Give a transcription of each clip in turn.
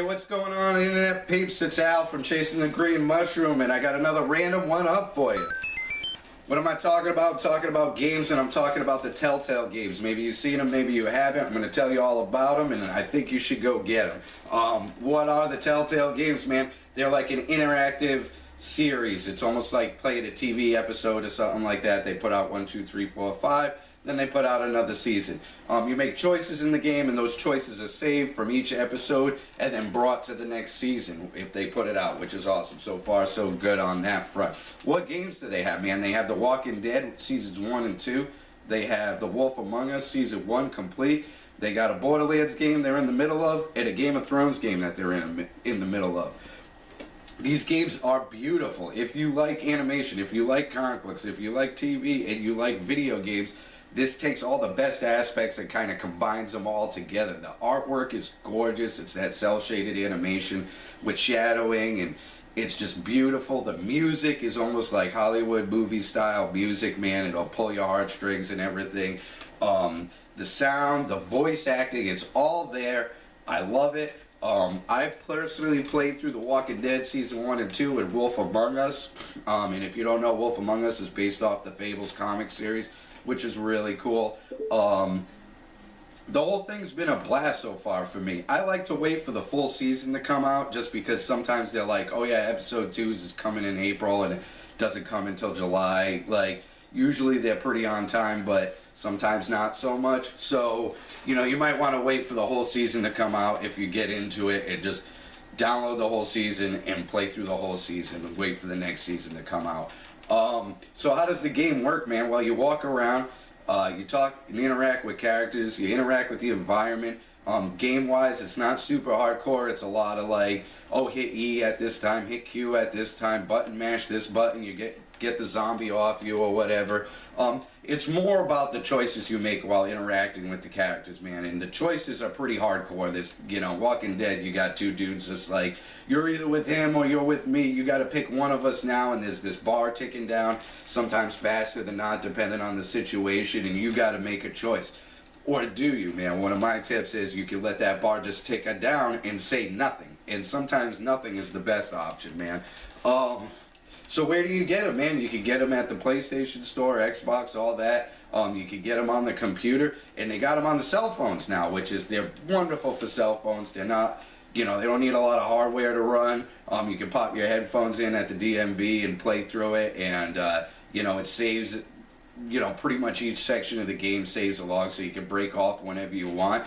Hey, what's going on, internet peeps? It's Al from Chasing the Green Mushroom, and I got another random one up for you. What am I talking about? I'm talking about games, and I'm talking about the Telltale games. Maybe you've seen them, maybe you haven't. I'm going to tell you all about them, and I think you should go get them. What are the Telltale games, man? They're like an interactive series. It's almost like playing a TV episode or something like that. They put out 1, 2, 3, 4, 5. Then they put out another season. You make choices in the game, and those choices are saved from each episode and then brought to the next season if they put it out, which is awesome. So far, so good on that front. What games do they have, man? They have The Walking Dead seasons 1 and 2. They have The Wolf Among Us season 1 complete. They got a Borderlands game they're in the middle of, and a Game of Thrones game that they're in the middle of. These games are beautiful. If you like animation, if you like comic books, if you like TV, and you like video games, this takes all the best aspects and kind of combines them all together. The artwork is gorgeous. It's that cel-shaded animation with shadowing, and it's just beautiful. The music is almost like Hollywood movie style music, man. It'll pull your heartstrings and everything. The sound, the voice acting, it's all there. I love it. I've personally played through The Walking Dead season 1 and 2 with Wolf Among Us. And if you don't know, Wolf Among Us is based off the Fables comic series, which is really cool. The whole thing's been a blast so far for me. I like to wait for the full season to come out just because sometimes they're like, oh yeah, episode 2 is coming in April and it doesn't come until July. Like, usually they're pretty on time, but sometimes not so much. So, you know, you might want to wait for the whole season to come out if you get into it and just download the whole season and play through the whole season and wait for the next season to come out. So how does the game work, man? Well, you walk around, you talk and interact with characters, you interact with the environment. Game-wise, it's not super hardcore. It's a lot of like, oh, hit E at this time, hit Q at this time, button mash this button, you get the zombie off you or whatever. It's more about the choices you make while interacting with the characters, man. And the choices are pretty hardcore. This, you know, Walking Dead, you got two dudes just like, you're either with him or you're with me. You got to pick one of us now, and there's this bar ticking down, sometimes faster than not, depending on the situation, and you got to make a choice. Or do you, man? One of my tips is you can let that bar just tick down and say nothing. And sometimes nothing is the best option, man. So where do you get them, man? You can get them at the PlayStation Store, Xbox, all that. You can get them on the computer, and they got them on the cell phones now, which is, they're wonderful for cell phones. They're not, you know, they don't need a lot of hardware to run. You can pop your headphones in at the DMV and play through it, and, you know, it saves, you know, pretty much each section of the game saves along, so you can break off whenever you want.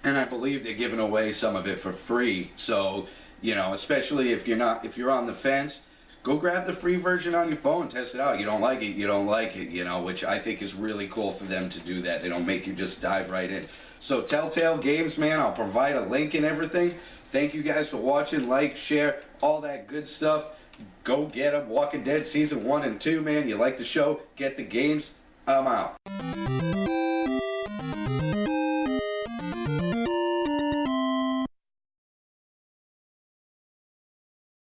And I believe they're giving away some of it for free. So, you know, especially if you're on the fence, go grab the free version on your phone, test it out. You don't like it, you don't like it, you know, which I think is really cool for them to do that. They don't make you just dive right in. So Telltale Games, man, I'll provide a link and everything. Thank you guys for watching, like, share, all that good stuff. Go get them. Walking Dead season 1 and 2, man. You like the show, get the games. I'm out.